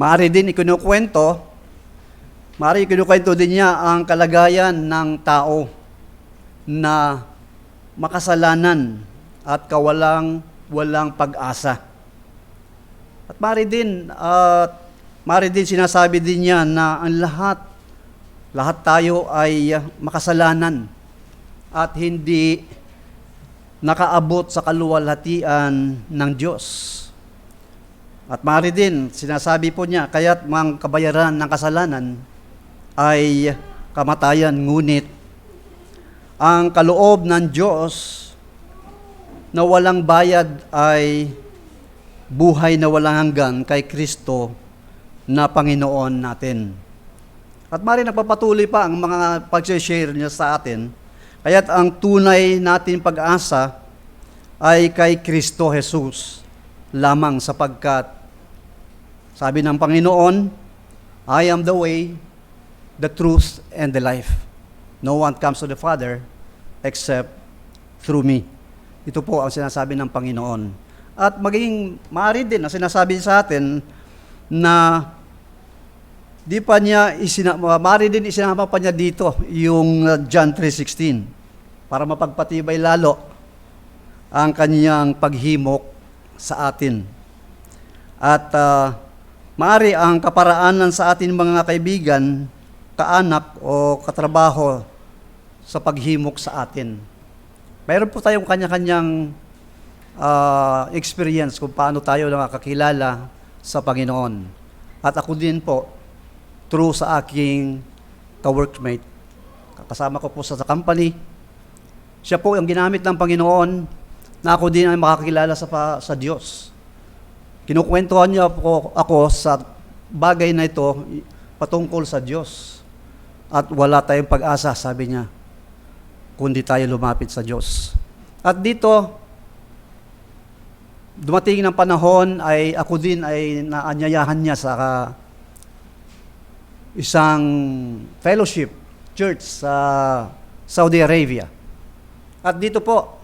Maaari din ikinukwento din niya ang kalagayan ng tao na makasalanan at walang pag-asa. At maaari din sinasabi din niya na ang lahat tayo ay makasalanan at hindi nakaabot sa kaluwalhatian ng Diyos. At maaari din, sinasabi po niya, kaya't mga kabayaran ng kasalanan ay kamatayan, ngunit ang kaloob ng Diyos na walang bayad ay buhay na walang hanggan kay Kristo na Panginoon natin. At maaari nagpapatuloy pa ang mga pag-share niya sa atin, kaya't ang tunay natin pag-asa ay kay Kristo Jesus lamang, sapagkat sabi ng Panginoon, I am the way, the truth, and the life. No one comes to the Father except through me. Ito po ang sinasabi ng Panginoon. At maging maaari din na sinasabi sa atin na maaari din isinama pa niya dito yung John 3:16 para mapagpatibay lalo ang kanyang paghimok sa atin. At maaari ang kaparaanan sa atin mga kaibigan, kaanak o katrabaho sa paghimok sa atin. Mayroon po tayong kanya-kanyang experience kung paano tayo nakakakilala sa Panginoon. At ako din po, through sa aking ka-workmate, kasama ko po sa company, siya po yung ginamit ng Panginoon na ako din ay makakilala sa Diyos. Kinukwentuhan niya ako sa bagay na ito patungkol sa Diyos. At wala tayong pag-asa, sabi niya, kundi tayo lumapit sa Diyos. At dito, dumating ng panahon ay ako din ay naanyayahan niya sa isang fellowship church sa Saudi Arabia. At dito po,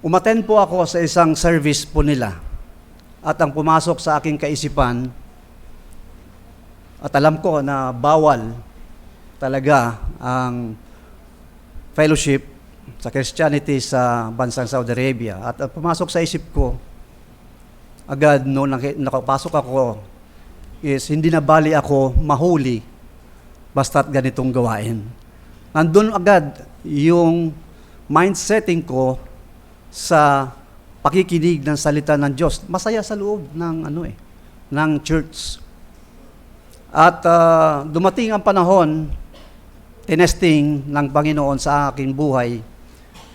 umattend po ako sa isang service po nila. At ang pumasok sa aking kaisipan, at alam ko na bawal talaga ang fellowship sa Christianity sa bansang Saudi Arabia. At pumasok sa isip ko, agad noong nakapasok ako, is hindi na bali ako mahuli basta't ganitong gawain. Nandun agad yung mindsetting ko sa pakikinig ng salita ng Diyos. Masaya sa loob ng church. At dumating ang panahon, tinesting ng Panginoon sa aking buhay,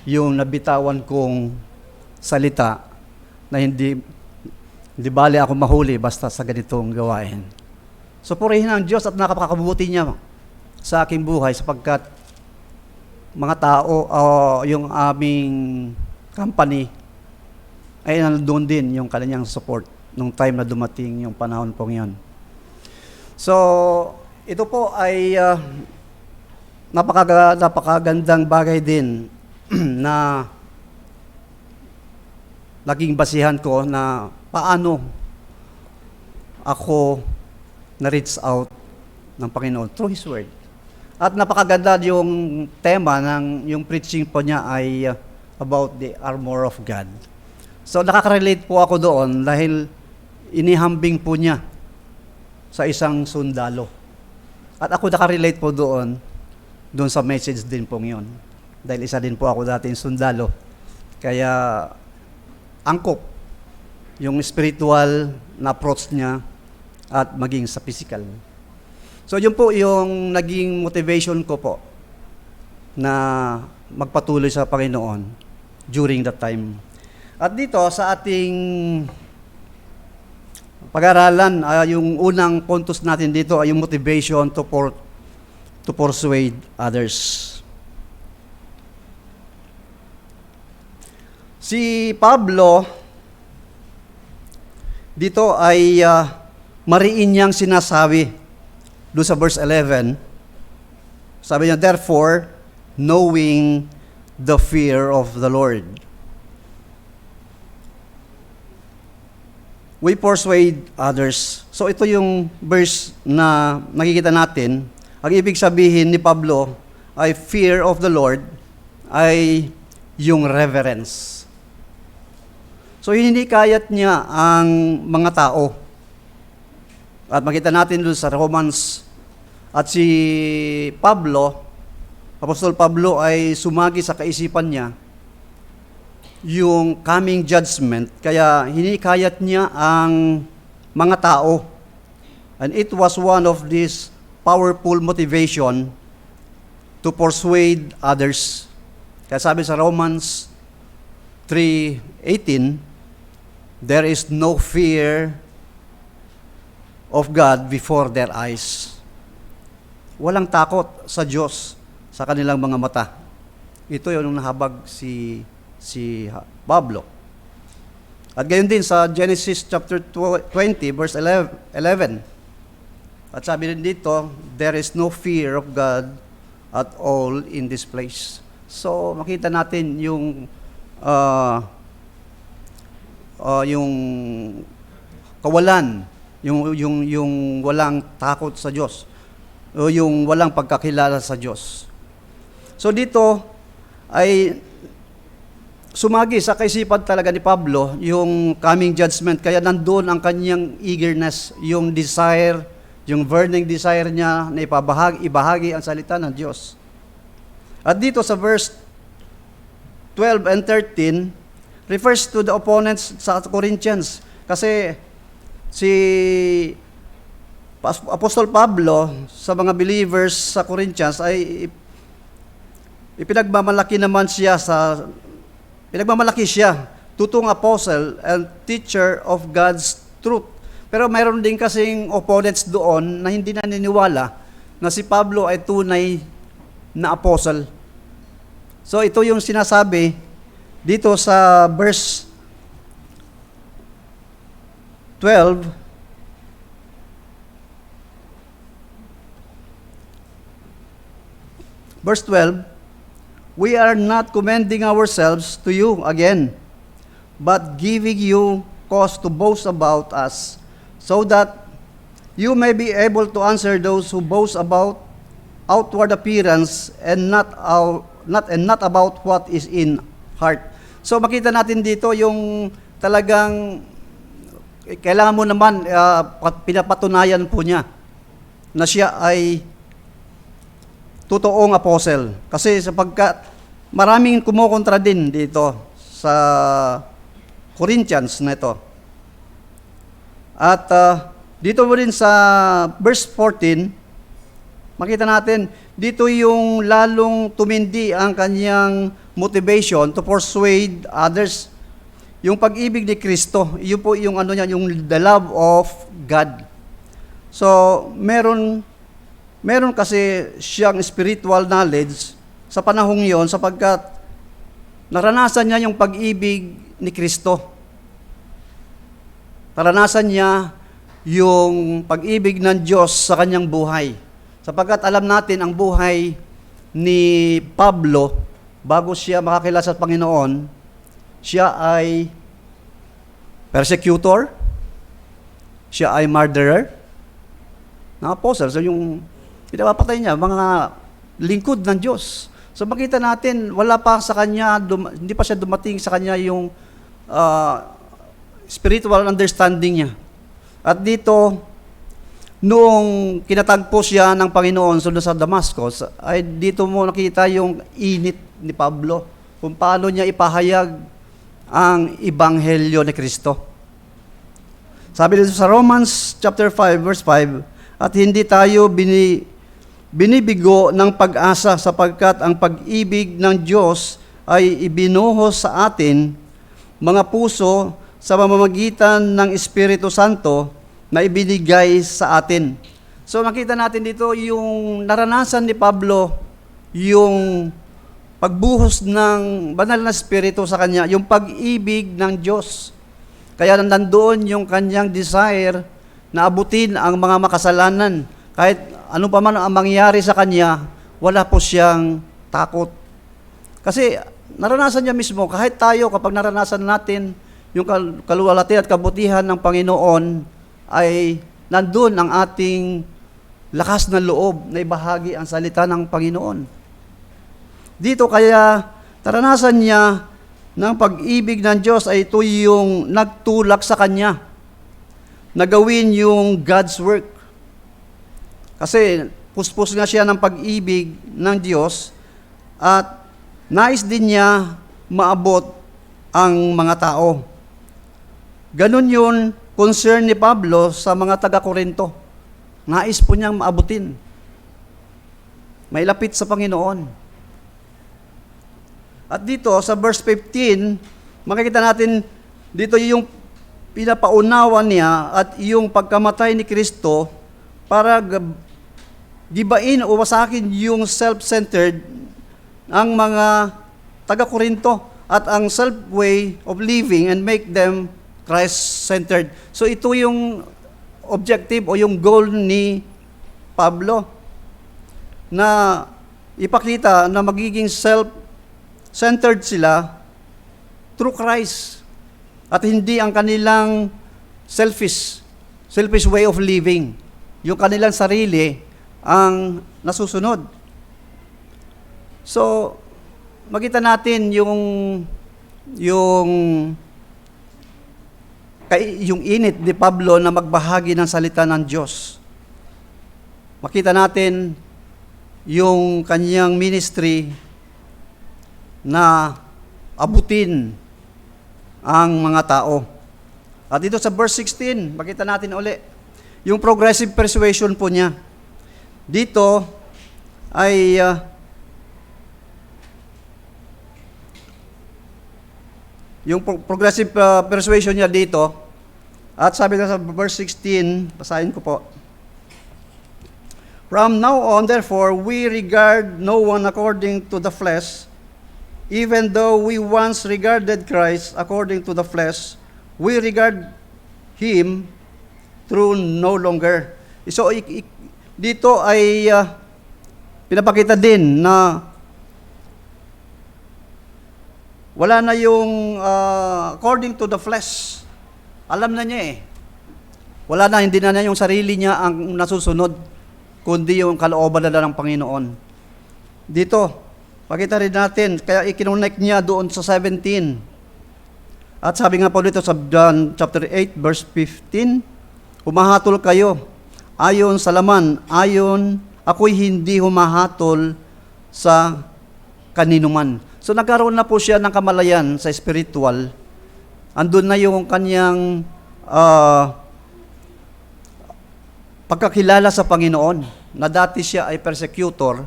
yung nabitawan kong salita na hindi bali ako mahuli basta sa ganitong gawain. So purihin ang Diyos at nakapakabuti niya sa aking buhay, sapagkat mga tao, yung aming company, ay nandun din yung kanyang support nung time na dumating yung panahon pong yun. So, ito po ay napakagandang bagay din na naging basihan ko na paano ako na-reach out ng Panginoon through His Word. At napakaganda yung tema yung preaching po niya ay about the armor of God. So nakaka-relate po ako doon dahil inihambing po niya sa isang sundalo. At ako nakarelate po doon sa message din pong yun. Dahil isa din po ako dating sundalo. Kaya angkop yung spiritual na approach niya at maging sa physical. So yun po yung naging motivation ko po na magpatuloy sa Panginoon during that time. At dito sa ating pag-aralan, yung unang puntos natin dito ay yung motivation to persuade others. Si Pablo dito ay mariin niyang sinasabi doon sa verse 11. Sabi niya, therefore, knowing the fear of the Lord. we persuade others. So ito yung verse na nakikita natin. Ang ibig sabihin ni Pablo ay fear of the Lord ay yung reverence. So hindi kayat niya ang mga tao. At makita natin doon sa Romans at si Pablo, Apostol Pablo ay sumagi sa kaisipan niya yung coming judgment, kaya hinikayat niya ang mga tao. And it was one of these powerful motivation to persuade others. Kaya sabi sa Romans 3:18, there is no fear of God before their eyes. Walang takot sa Diyos sa kanilang mga mata. Ito yung nahabag si Pablo. At gayon din sa Genesis chapter 20 verse 11. At sabi rin dito, there is no fear of God at all in this place. So makita natin yung kawalan, yung walang takot sa Diyos, o yung walang pagkakilala sa Diyos. So dito ay sumagi sa kaisipan talaga ni Pablo yung coming judgment, kaya nandoon ang kanyang eagerness, yung desire, yung burning desire niya na ibahagi ang salita ng Diyos. At dito sa verse 12 and 13, refers to the opponents sa Corinthians. Kasi si Apostol Pablo sa mga believers sa Corinthians ay ipinagmamalaki siya, tutong apostle and teacher of God's truth. Pero mayroon din kasing opponents doon na hindi naniniwala na si Pablo ay tunay na apostle. So ito yung sinasabi dito sa verse 12. Verse 12, we are not commending ourselves to you again, but giving you cause to boast about us, so that you may be able to answer those who boast about outward appearance and not about what is in heart. So makita natin dito yung talagang kailangan mo naman pinapatunayan po niya na siya ay totoong apostle. Kasi sapagkat maraming kumukontra din dito sa Corinthians na ito. At dito mo rin sa verse 14, makita natin, dito yung lalong tumindi ang kanyang motivation to persuade others. Yung pag-ibig ni Kristo, yun po yung yung the love of God. So, meron kasi siyang spiritual knowledge sa panahong yon sapagkat naranasan niya yung pag-ibig ni Kristo. Naranasan niya yung pag-ibig ng Diyos sa kanyang buhay. Sapagkat alam natin ang buhay ni Pablo, bago siya makakilala sa Panginoon, siya ay persecutor, siya ay murderer, na apostle. So yung pinapapatay niya, mga lingkod ng Diyos. So makita natin, wala pa sa kanya, hindi pa siya dumating sa kanya yung spiritual understanding niya. At dito, noong kinatagpo siya ng Panginoon sunod sa Damascus, ay dito mo nakita yung init ni Pablo, kung paano niya ipahayag ang Ebanghelyo ni Kristo. Sabi dito sa Romans chapter 5 verse 5, at hindi tayo binibigo ng pag-asa sapagkat ang pag-ibig ng Diyos ay ibinuhos sa atin, mga puso, sa mamamagitan ng Espiritu Santo na ibinigay sa atin. So makita natin dito yung naranasan ni Pablo, yung pagbuhos ng banal na Espiritu sa kanya, yung pag-ibig ng Diyos. Kaya nandoon yung kanyang desire na abutin ang mga makasalanan. Kahit ano pa man ang mangyari sa kanya, wala po siyang takot. Kasi naranasan niya mismo, kahit tayo kapag naranasan natin yung kaluwalhati at kabutihan ng Panginoon ay nandun ang ating lakas ng loob na ibahagi ang salita ng Panginoon. Dito kaya taranasan niya ng pag-ibig ng Diyos ay ito yung nagtulak sa Kanya na gawin yung God's work. Kasi puspos nga siya ng pag-ibig ng Diyos at nais din niya maabot ang mga tao. Ganon yun concern ni Pablo sa mga taga-Korinto. Nais po niyang maabutin. May lapit sa Panginoon. At dito, sa verse 15, makikita natin dito yung pinapaunawa niya at yung pagkamatay ni Kristo para gibain o wasakin yung self-centered ang mga taga-Korinto at ang self-way of living and make them Christ-centered. So ito yung objective o yung goal ni Pablo na ipakita na magiging self-centered sila through Christ at hindi ang kanilang selfish way of living. Yung kanilang sarili ang nasusunod. So, makita natin yung init ni Pablo na magbahagi ng salita ng Diyos. Makita natin yung kanyang ministry na abutin ang mga tao. At dito sa verse 16, makita natin uli, yung progressive persuasion po niya. Dito ay yung progressive persuasion niya dito, at sabi na sa verse 16, basahin ko po. From now on, therefore, we regard no one according to the flesh, even though we once regarded Christ according to the flesh, we regard Him through no longer. So, dito ay pinapakita din na wala na yung according to the flesh. Alam na niya eh. Wala na, hindi na yung sarili niya ang nasusunod, kundi yung kalooban na ng Panginoon. Dito, pakita rin natin, kaya ikinonect niya doon sa 17. At sabi nga po dito sa John chapter 8, verse 15, humahatol kayo, ayon sa laman, ako'y hindi humahatol sa kaninuman. So nagkaroon na po siya ng kamalayan sa spiritual. Andun na yung kanyang pagkakilala sa Panginoon, na dati siya ay persecutor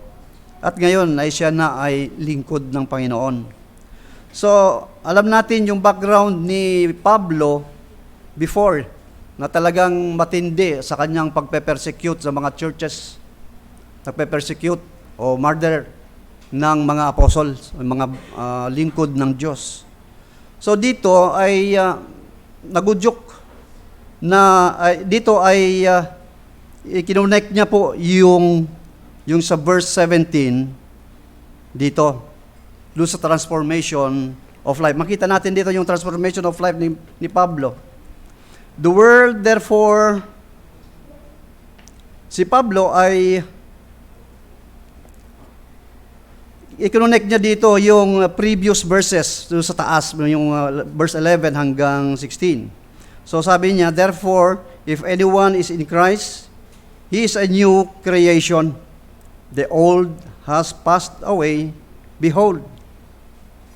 at ngayon ay siya na ay lingkod ng Panginoon. So, alam natin yung background ni Pablo before na talagang matindi sa kanyang pagpe-persecute sa mga churches, nagpe-persecute o murder ng mga apostles, mga lingkod ng Diyos. So dito ay nagudyok na dito ay ikinonect niya po yung sa verse 17 dito doon sa transformation of life. Makita natin dito yung transformation of life ni Pablo. The world therefore, si Pablo ay i-connect niya dito yung previous verses doon sa taas, yung verse 11 hanggang 16. So sabi niya, therefore, if anyone is in Christ, he is a new creation. The old has passed away. Behold,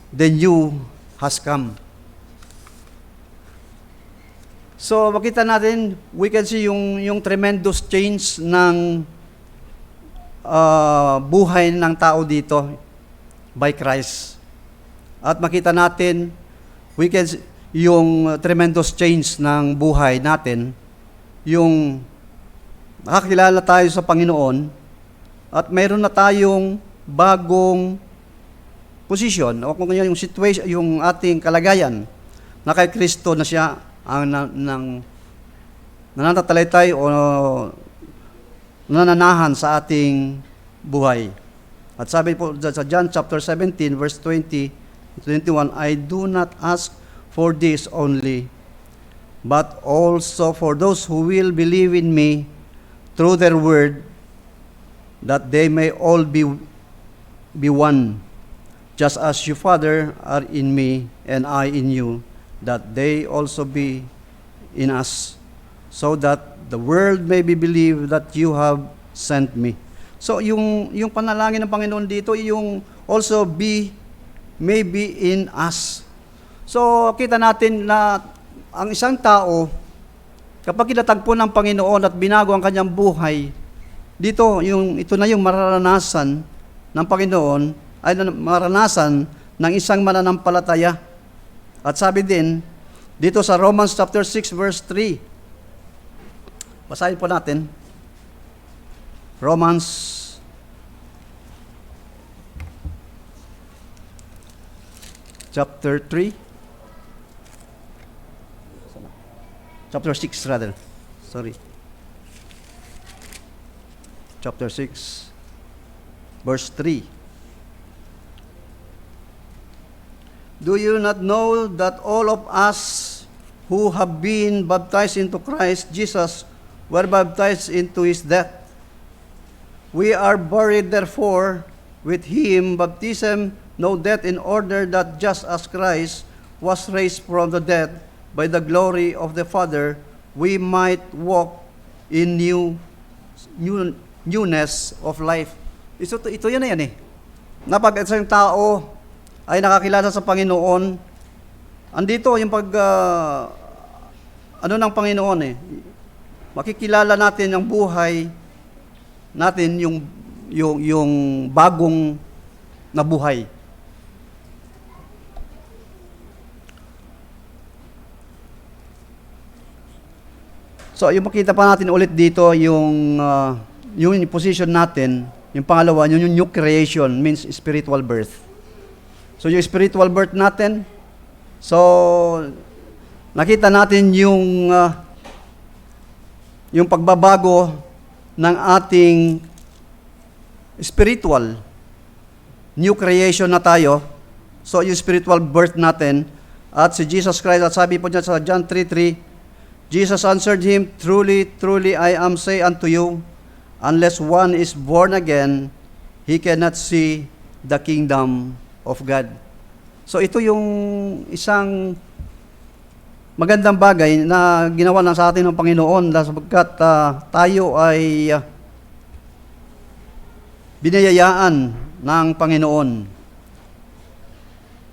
the new has come. So makita natin, we can see yung tremendous change ng buhay ng tao dito by Christ. At makita natin, we can see yung tremendous change ng buhay natin, yung nakakilala tayo sa Panginoon at mayroon na tayong bagong posisyon o kung yung situation, yung ating kalagayan na kay Kristo na siya ang nananatalaytay o nananahan sa ating buhay. At sabi po sa John chapter 17 verse 20 21, I do not ask for this only, but also for those who will believe in me through their word, that they may all be one, just as you, Father, are in me and I in you, that they also be in us, so that the world may believe that you have sent me. So yung panalangin ng Panginoon dito, yung also may be in us. So kita natin na ang isang tao, kapag kinatagpo ng Panginoon at binago ang kanyang buhay, ito na yung mararanasan ng Panginoon, ay maranasan ng isang mananampalataya. At sabi din, dito sa Romans chapter 6 verse 3, basahin po natin. Romans chapter 3. Chapter 6 rather. Sorry. Chapter 6 verse 3. Do you not know that all of us who have been baptized into Christ Jesus were baptized into his death? We are buried therefore with him, baptism, no death, in order that just as Christ was raised from the dead by the glory of the Father, we might walk in newness of life. Ito yan na yan eh. Napag isang tao ay nakakilala sa Panginoon, andito yung ng Panginoon eh. Makikilala natin ang buhay natin, yung bagong na buhay. So, yung makita pa natin ulit dito, yung position natin, yung pangalawa, yung new creation, means spiritual birth. So, yung spiritual birth natin, so, nakita natin yung pagbabago ng ating spiritual, new creation na tayo. So, yung spiritual birth natin, at si Jesus Christ, at sabi po niya sa John 3:3, Jesus answered him, Truly, truly, I am say unto you, unless one is born again, he cannot see the kingdom of God. So ito yung isang magandang bagay na ginawa na sa atin ng Panginoon sapagkat tayo ay binayayaan ng Panginoon.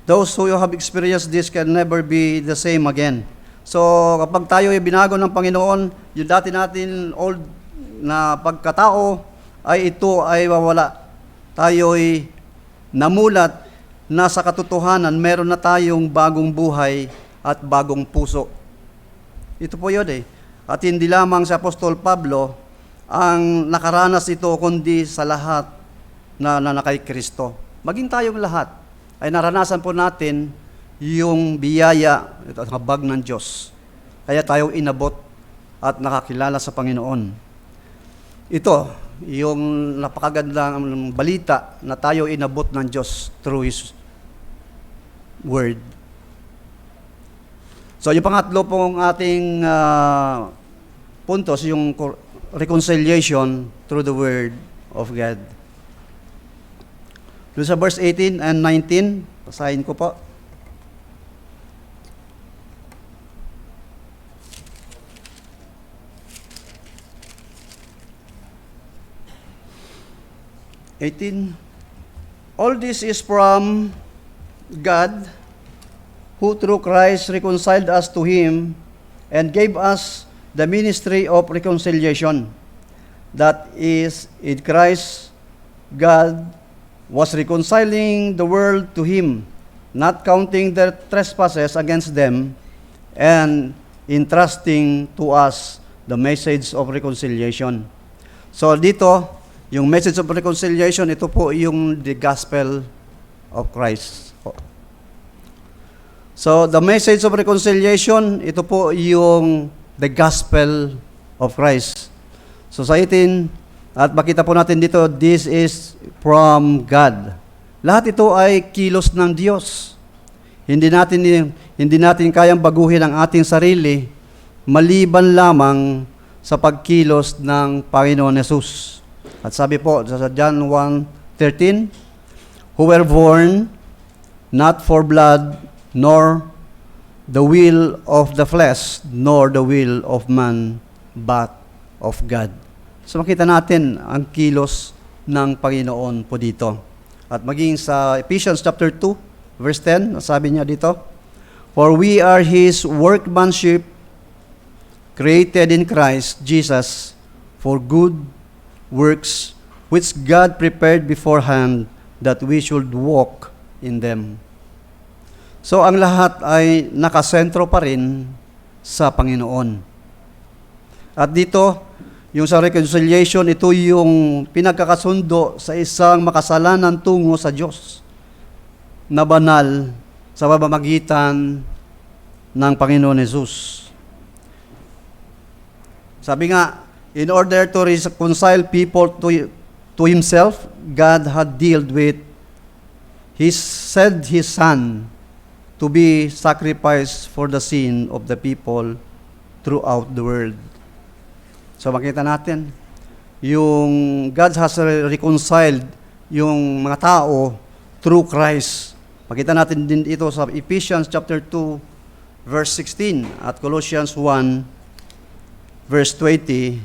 Those who have experienced this can never be the same again. So kapag tayo ay binago ng Panginoon, yung dati natin old na pagkatao ay ito ay mawala. Tayo ay namulat na sa katotohanan, meron na tayong bagong buhay at bagong puso. Ito po yun eh. At hindi lamang si Apostol Pablo ang nakaranas ito, kundi sa lahat na kay Kristo. Maging tayong lahat ay naranasan po natin yung biyaya at habag ng Diyos. Kaya tayo inabot at nakakilala sa Panginoon. Ito, yung napakagandang balita na tayo inabot ng Diyos through His Word. So, yung pangatlo pong ating puntos, yung reconciliation through the Word of God. Doon sa verse 18 and 19, basahin ko po. All this is from God, who through Christ reconciled us to Him and gave us the ministry of reconciliation. That is, in Christ, God was reconciling the world to Him, not counting their trespasses against them, and entrusting to us the message of reconciliation. So dito, yung message of reconciliation, ito po yung the gospel of Christ. So, the message of reconciliation, ito po yung the gospel of Christ. So, sa 18, at makita po natin dito, this is from God. Lahat ito ay kilos ng Diyos. Hindi natin kayang baguhin ang ating sarili maliban lamang sa pagkilos ng Panginoon Yesus. At sabi po sa John 1:13, who were born not for blood, nor the will of the flesh, nor the will of man, but of God. So makita natin ang kilos ng Panginoon po dito. At maging sa Ephesians chapter 2, verse 10, sabi niya dito, for we are His workmanship, created in Christ Jesus for good works, which God prepared beforehand that we should walk in them. So ang lahat ay nakasentro pa rin sa Panginoon. At dito, yung sa reconciliation, ito yung pinagkakasundo sa isang makasalanan tungo sa Diyos na banal sa pamamagitan ng Panginoon Jesus. Sabi nga, in order to reconcile people to Himself, God had dealt with sent His Son to be sacrificed for the sin of the people throughout the world. So makita natin, yung God has reconciled yung mga tao through Christ. Makita natin din ito sa Ephesians chapter 2, verse 16 at Colossians 1, verse 20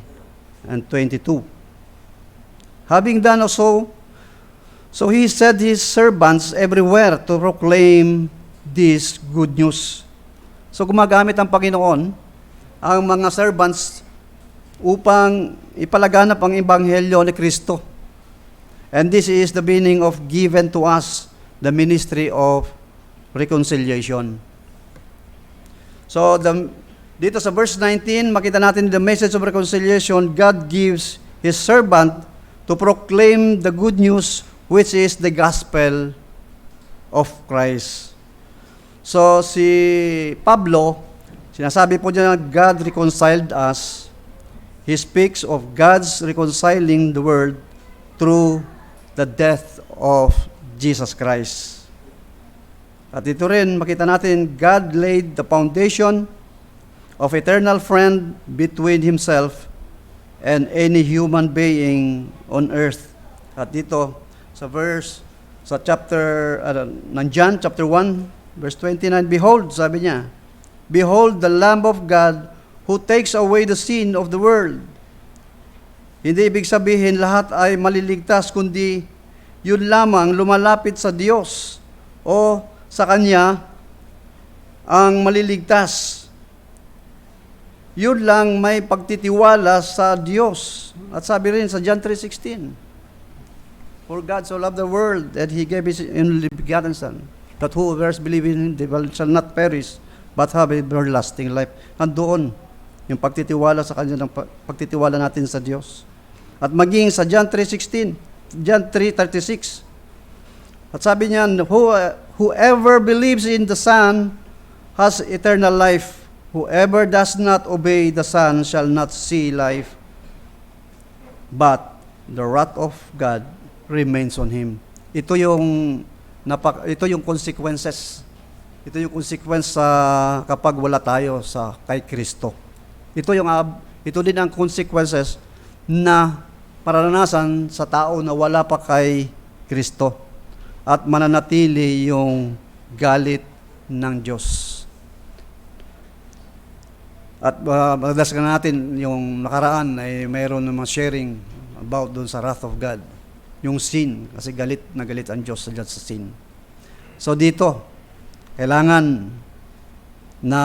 and 22. Having done so He set His servants everywhere to proclaim this good news. So gumagamit ang Panginoon ang mga servants upang ipalaganap ang ebanghelyo ni Kristo. And this is the meaning of given to us the ministry of reconciliation. So dito sa verse 19, makita natin the message of reconciliation. God gives His servant to proclaim the good news, which is the gospel of Christ. So si Pablo, sinasabi po niya, God reconciled us. He speaks of God's reconciling the world through the death of Jesus Christ. At ito rin, makita natin, God laid the foundation of eternal friend between Himself and any human being on earth. At dito, sa chapter, ng John, chapter 1, verse 29, behold, sabi niya, behold the Lamb of God who takes away the sin of the world. Hindi ibig sabihin lahat ay maliligtas, kundi yun lamang lumalapit sa Diyos o sa Kanya ang maliligtas. Yun lang may pagtitiwala sa Diyos. At sabi rin sa John 3:16, for God so loved the world that He gave His only begotten Son, that whoever believes in Him shall not perish, but have everlasting life. Nandoon yung pagtitiwala sa Kanya, ng pagtitiwala natin sa Diyos. At maging sa John 3:16, John 3:36, at sabi niya, whoever believes in the Son has eternal life. Whoever does not obey the Son shall not see life, but the wrath of God remains on him. Ito yung consequences. Ito yung consequence kapag wala tayo kay Kristo. Ito din ang consequences na mararanasan sa tao na wala pa kay Kristo at mananatili yung galit ng Diyos. At madaskan natin yung nakaraan ay mayroon ng mga sharing about doon sa wrath of God. Yung sin, kasi galit na galit ang Diyos sa sin. So dito, kailangan na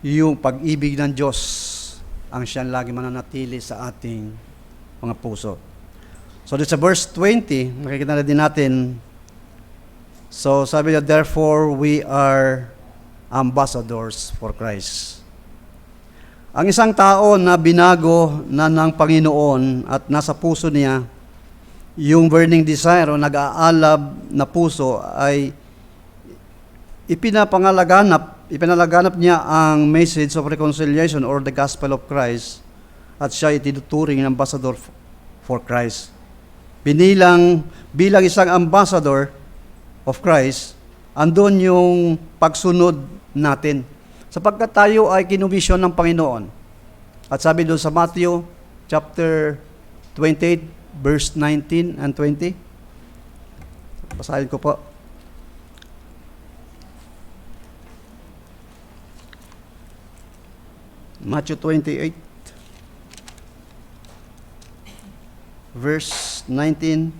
yung pag-ibig ng Diyos ang siyang lagi mananatili sa ating mga puso. So dito sa verse 20, makikita na din natin, so sabi niya, therefore we are ambassadors for Christ. Ang isang tao na binago na ng Panginoon at nasa puso niya, yung burning desire o nag-aalab na puso ay ipinalaganap niya ang message of reconciliation or the gospel of Christ at siya itinuturing ng ambassador for Christ. Bilang isang ambassador of Christ, andun yung pagsunod natin. Sapagkat tayo ay kinumisyon ng Panginoon. At sabi doon sa Matthew chapter 28, verse 19 and 20. Basahin ko po. Matthew 28, verse 19.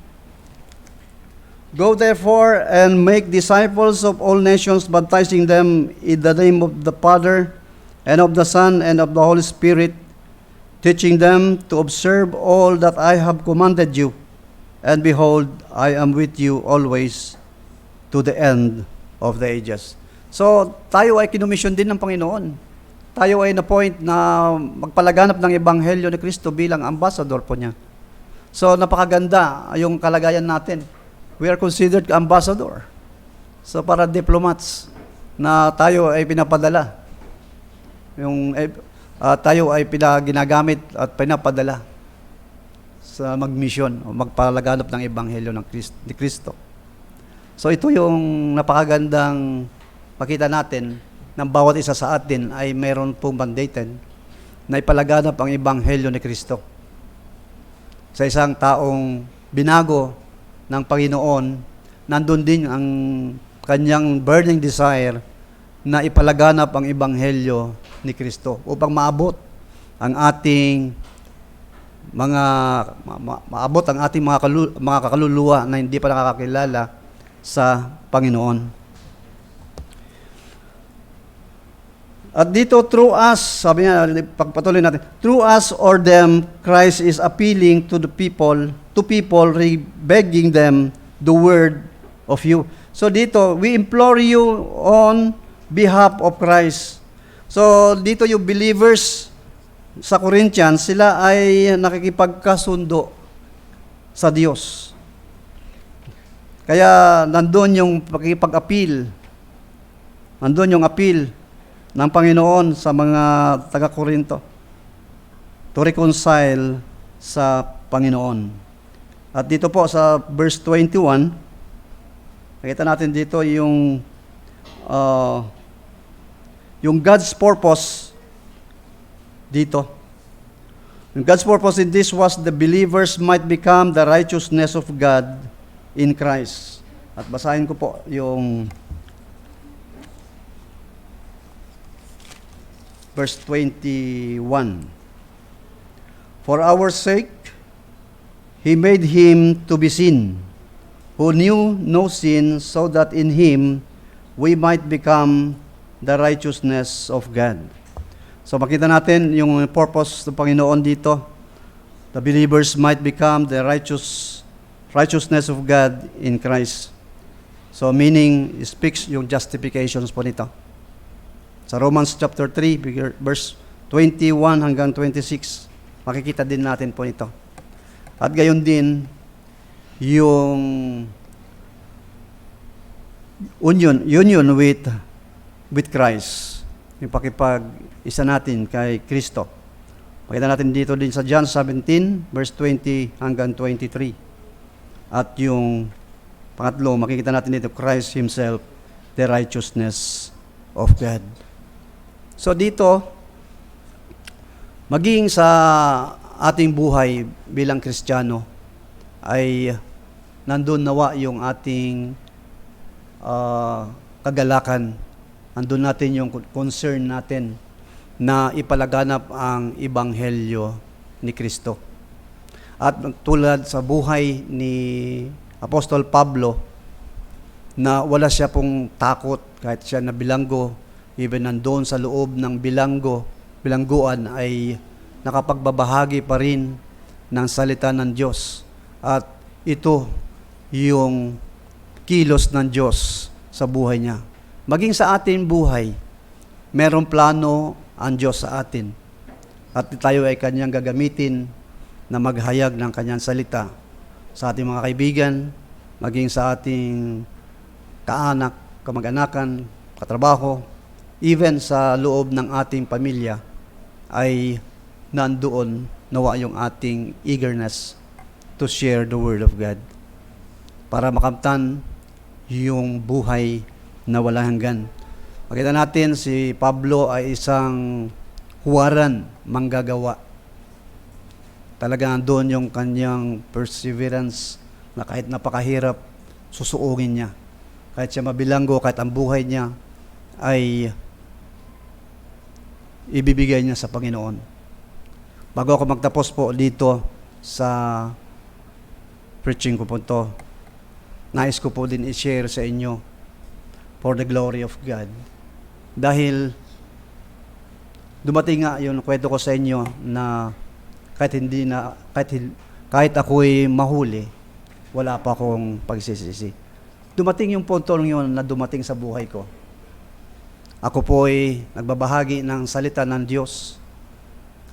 Go therefore and make disciples of all nations, baptizing them in the name of the Father, and of the Son, and of the Holy Spirit, teaching them to observe all that I have commanded you. And behold, I am with you always to the end of the ages. So, tayo ay kinumisyon din ng Panginoon. Tayo ay na-point na magpalaganap ng Ebanghelyo ni Kristo bilang ambassador po niya. So, napakaganda yung kalagayan natin. We are considered ambassador. So, para diplomats na tayo ay pinapadala. Tayo ay ginagamit at pinapadala sa magmisyon o magpalaganap ng Ebanghelyo ni Kristo. So, ito yung napakagandang makita natin ng bawat isa sa atin ay mayroon pong mandated na ipalaganap ang Ebanghelyo ni Kristo. Sa isang taong binago ng Panginoon, nandun din ang kanyang burning desire na ipalaganap ang Ebanghelyo ni Kristo upang maabot ang ating mga kaluluwa na hindi pa nakakakilala sa Panginoon. At dito, through us, sabi niya, pagpatuloy natin, through us or them, Christ is appealing to people, begging them the word of you. So dito, we implore you on behalf of Christ. So dito yung believers sa Corinthians, sila ay nakikipagkasundo sa Diyos. Kaya nandun yung pakikipag-appeal. Nandun yung appeal ng Panginoon sa mga taga-Korinto to reconcile sa Panginoon. At dito po sa verse 21, nakita natin dito yung God's purpose dito. Yung God's purpose in this was the believers might become the righteousness of God in Christ. At basahin ko po yung verse 21. For our sake, He made Him to be sin, who knew no sin, so that in Him we might become the righteousness of God. So makita natin yung purpose ng Panginoon dito. The believers might become the righteousness of God in Christ. So meaning, speaks yung justifications po nito. Sa Romans chapter 3, verse 21 hanggang 26, makikita din natin po ito. At gayon din, yung union with Christ, yung pakipag-isa natin kay Kristo. Makita natin dito din sa John 17, verse 20 hanggang 23. At yung pangatlo, makikita natin dito, Christ Himself, the righteousness of God. So dito, maging sa ating buhay bilang Kristiyano, ay nandun nawa yung ating kagalakan. Nandun natin yung concern natin na ipalaganap ang Ebanghelyo ni Kristo. At tulad sa buhay ni Apostol Pablo, na wala siya pong takot kahit siya na bilanggo, even nandoon sa loob ng bilangguan ay nakapagbabahagi pa rin ng salita ng Diyos. At ito yung kilos ng Diyos sa buhay niya. Maging sa ating buhay, merong plano ang Diyos sa atin. At tayo ay Kanyang gagamitin na maghayag ng Kanyang salita sa ating mga kaibigan, maging sa ating kaanak, kamag-anakan, katrabaho, even sa loob ng ating pamilya, ay nandoon nawa yung ating eagerness to share the Word of God para makamtan yung buhay na walang hanggan. Makita natin si Pablo ay isang huwaran, manggagawa. Talagang doon yung kanyang perseverance na kahit napakahirap, susuungin niya. Kahit siya mabilanggo, kahit ang buhay niya ay ibibigay niya sa Panginoon. Bago ako magtapos po dito sa preaching ko po ito, nais ko po din i-share sa inyo for the glory of God. Dahil dumating nga yung kwento ko sa inyo na kahit ako'y mahuli, wala pa akong pagsisisi. Dumating yung punto yun na dumating sa buhay ko. Ako po'y nagbabahagi ng salita ng Diyos.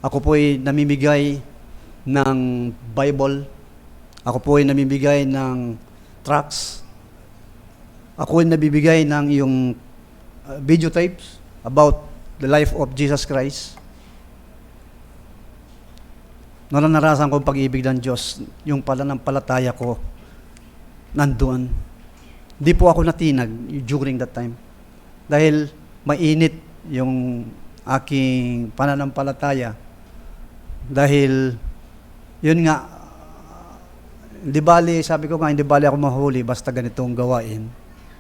Ako po'y namimigay ng Bible. Ako po'y namimigay ng tracts. Ako ay nabibigay ng yung video tapes about the life of Jesus Christ. Naranasan ko ang pag-ibig ng Diyos, yung pananampalataya ko, nandoon. Di po ako natinag during that time. Dahil mainit yung aking pananampalataya. Dahil, yun nga, hindi bali, sabi ko nga, hindi bali ako mahuli, basta ganitong gawain.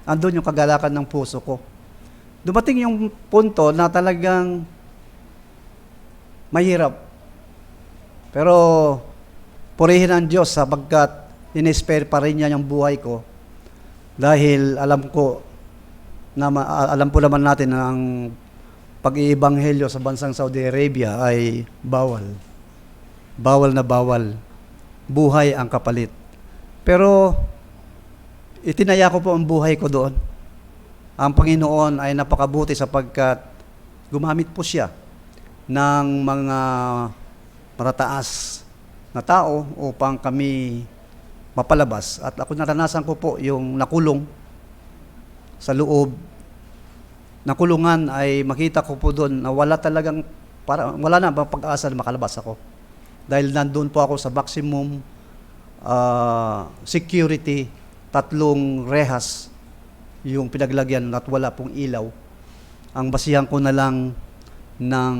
Andun yung kagalakan ng puso ko. Dumating yung punto na talagang mahirap. Pero, purihin ang Diyos sapagkat in-spare pa rin niya yung buhay ko. Dahil alam po naman natin na ang pag-iibanghelyo sa bansang Saudi Arabia ay bawal. Bawal na bawal. Buhay ang kapalit. Pero, itinaya ko po ang buhay ko doon. Ang Panginoon ay napakabuti sapagkat gumamit po siya ng mga marataas na tao upang kami mapalabas. At ako naranasan ko po yung nakulong sa loob. Nakulungan ay makita ko po doon na wala na bang pag-asa na makalabas ako. Dahil nandun po ako sa maximum security, 3 rehas yung pinaglagyan at wala pong ilaw. Ang basihan ko na lang ng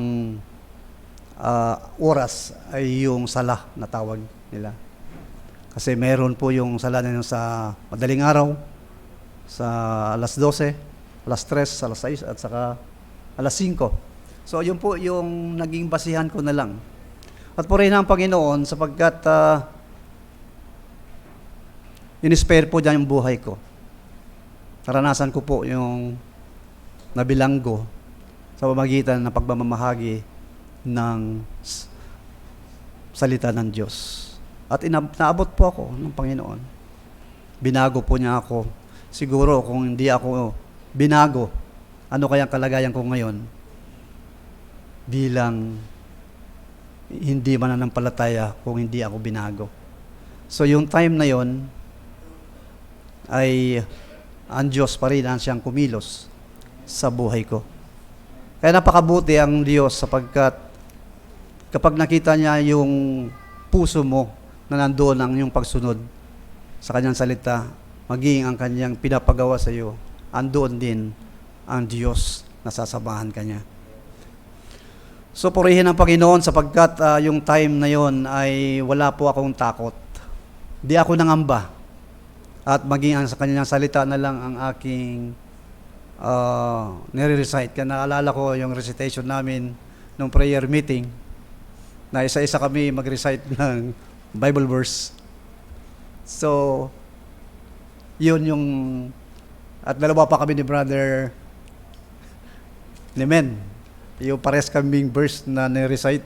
oras ay yung sala na tawag nila. Kasi meron po yung sala na yun sa madaling araw, sa alas 12, alas 3, alas 6, at saka alas 5. So yun po yung naging basihan ko na lang. At purihin ang Panginoon sapagkat in-spare po dyan yung buhay ko. Naranasan ko po yung nabilanggo sa pamamagitan ng pagmamahagi ng salita ng Diyos. At naabot po ako ng Panginoon. Binago po niya ako. Siguro kung hindi ako binago, ano kayang kalagayan ko ngayon bilang hindi mananampalataya kung hindi ako binago. So yung time na yon ay ang Diyos pa rin ang siyang kumilos sa buhay ko. Kaya napakabuti ang Diyos sapagkat kapag nakita niya yung puso mo na nandoon ang iyong pagsunod sa kanyang salita, maging ang kanyang pinapagawa sa iyo, andoon din ang Diyos na sasamahan kanya. So purihin ang Panginoon sapagkat yung time na yon ay wala po akong takot. Di ako nangamba. At maging ang sa kanyang salita na lang ang aking nire-recite. Kaya naalala ko yung recitation namin nung prayer meeting na isa-isa kami mag-recite ng Bible verse. So, yun yung at dalawa pa kami ni Brother Nemen. Yung pares kaming verse na nire-recite.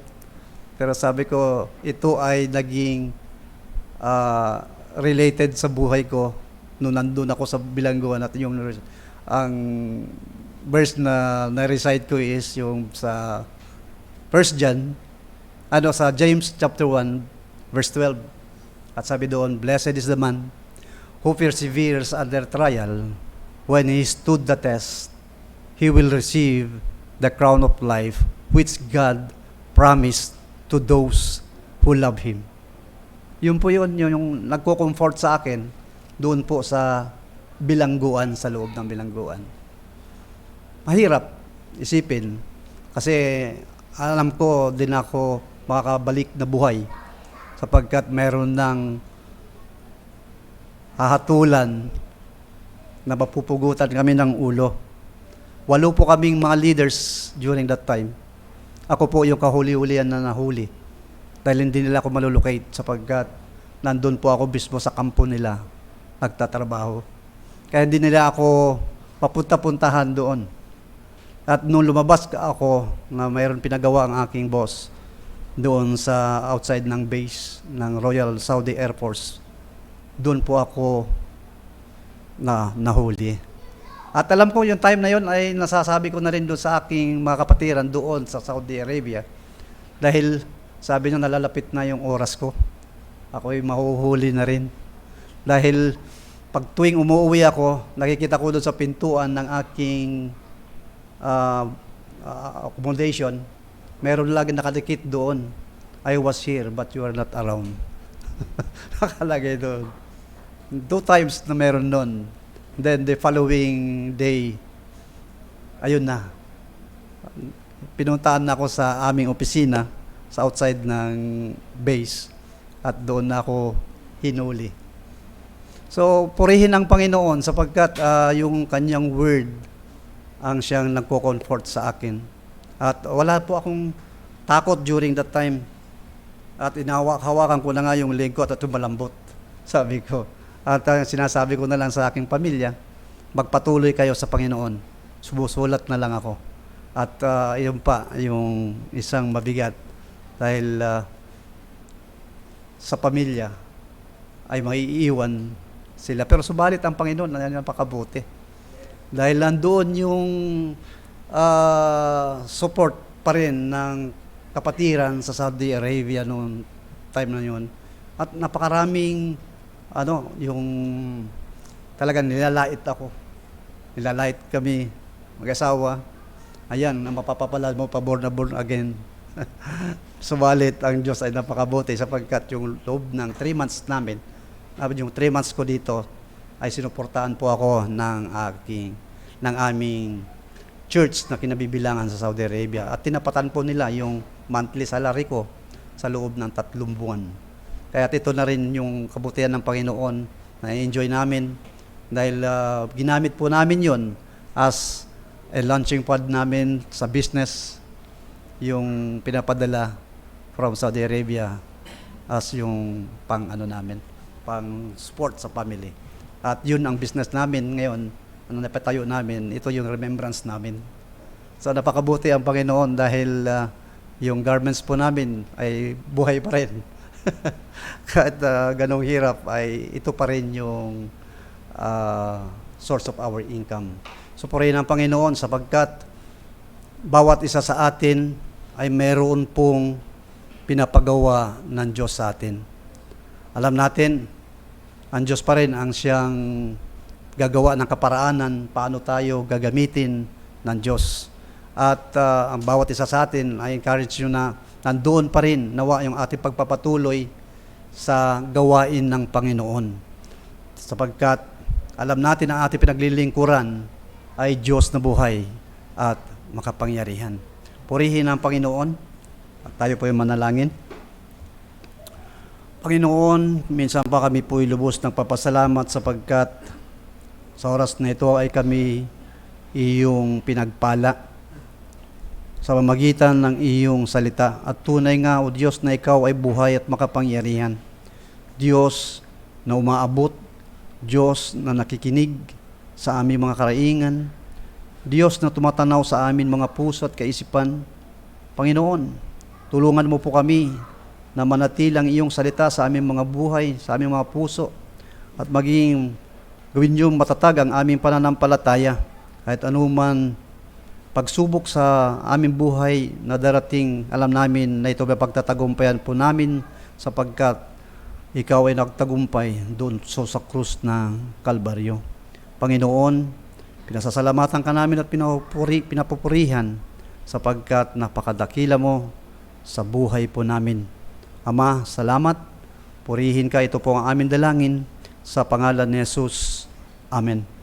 Pero sabi ko, ito ay naging related sa buhay ko nung nandun ako sa bilangguan at yung ang verse na na-recite ko is yung sa 1 John, sa James chapter 1 verse 12. At sabi doon, blessed is the man who perseveres under trial. When he stood the test, he will receive the crown of life which God promised to those who love Him. Yun po yun, yung nagko-comfort sa akin doon po sa bilangguan, sa loob ng bilangguan. mahirap isipin kasi alam ko din ako makakabalik na buhay sapagkat meron ng hahatulan na mapupugutan kami ng ulo. 8 po kaming mga leaders during that time. Ako po yung kahuli-hulian na nahuli dahil hindi nila ako malulocate sapagkat nandun po ako mismo sa kampo nila nagtatrabaho. Kaya hindi nila ako papunta-puntahan doon. At nung lumabas ako na mayroon pinagawa ang aking boss doon sa outside ng base ng Royal Saudi Air Force, doon po ako na nahuli. At alam ko yung time na yon ay nasasabi ko na rin doon sa aking mga kapatiran doon sa Saudi Arabia dahil sabi niyo nalalapit na yung oras ko. Ako'y mahuhuli na rin. Dahil pag tuwing umuwi ako, nakikita ko doon sa pintuan ng aking accommodation, meron lagi nakadikit doon, I was here but you are not around. Nakalagay doon. 2 times na meron doon. Then the following day, ayun na. Pinuntaan na ako sa aming opisina sa outside ng base at doon na ako hinuli. So, purihin ang Panginoon sapagkat yung kanyang word ang siyang nagko-comfort sa akin. At wala po akong takot during that time. At hawakan ko na nga yung leg ko at tumalambot, sabi ko. At sinasabi ko na lang sa aking pamilya, magpatuloy kayo sa Panginoon. Sumusulat na lang ako. At yun pa, yung isang mabigat. Dahil sa pamilya ay maiiwan sila. Pero subalit ang Panginoon na napakabuti. Dahil nandoon yung support pa rin ng kapatiran sa Saudi Arabia noong time na yun. At napakaraming yung talagang nilalait ako. Nilalait kami, mag-asawa. Ayan, na mapapapalad mo, born again. Subalit, ang Diyos ay napakabuti sapagkat yung loob ng 3 months namin, yung 3 months ko dito, ay sinuportahan po ako ng aming church na kinabibilangan sa Saudi Arabia. At tinapatan po nila yung monthly salary ko sa loob ng 3 buwan. Kaya ito na rin yung kabutihan ng Panginoon na enjoy namin dahil ginamit po namin yon as a launching pad namin sa business, yung pinapadala from Saudi Arabia as yung pang sport sa family. At yun ang business namin ngayon, napatayo namin, ito yung remembrance namin. So napakabuti ang Panginoon dahil yung garments po namin ay buhay pa rin. Kahit ganong hirap ay ito pa rin yung source of our income. So purihin ang Panginoon sapagkat bawat isa sa atin ay meron pong pinapagawa ng Diyos sa atin. Alam natin, ang Diyos pa rin ang siyang gagawa ng kaparaanan paano tayo gagamitin ng Diyos. At ang bawat isa sa atin, I encourage you na nandoon pa rin nawa yung ating pagpapatuloy sa gawain ng Panginoon. Sapagkat alam natin ang ating pinaglilingkuran ay Diyos na buhay at makapangyarihan. Purihin ang Panginoon at tayo po yung manalangin. Panginoon, minsan pa kami po lubos ng papasalamat sapagkat sa oras na ito ay kami iyong pinagpala sa pamamagitan ng iyong salita. At tunay nga, O Diyos, na ikaw ay buhay at makapangyarihan. Diyos na umaabot, Diyos na nakikinig sa aming mga karaingan, Diyos na tumatanaw sa amin mga puso at kaisipan. Panginoon, tulungan mo po kami na manatilang iyong salita sa aming mga buhay, sa aming mga puso, at maging gawin niyong matatag ang aming pananampalataya kahit anuman pagsubok sa aming buhay na darating, alam namin na ito may pagtatagumpayan po namin sapagkat ikaw ay nagtagumpay doon sa krus ng Kalbaryo. Panginoon, pinasasalamatan ka namin at pinapupurihan sapagkat napakadakila mo sa buhay po namin. Ama, salamat. Purihin ka, ito po ang aming dalangin sa pangalan ni Jesus. Amen.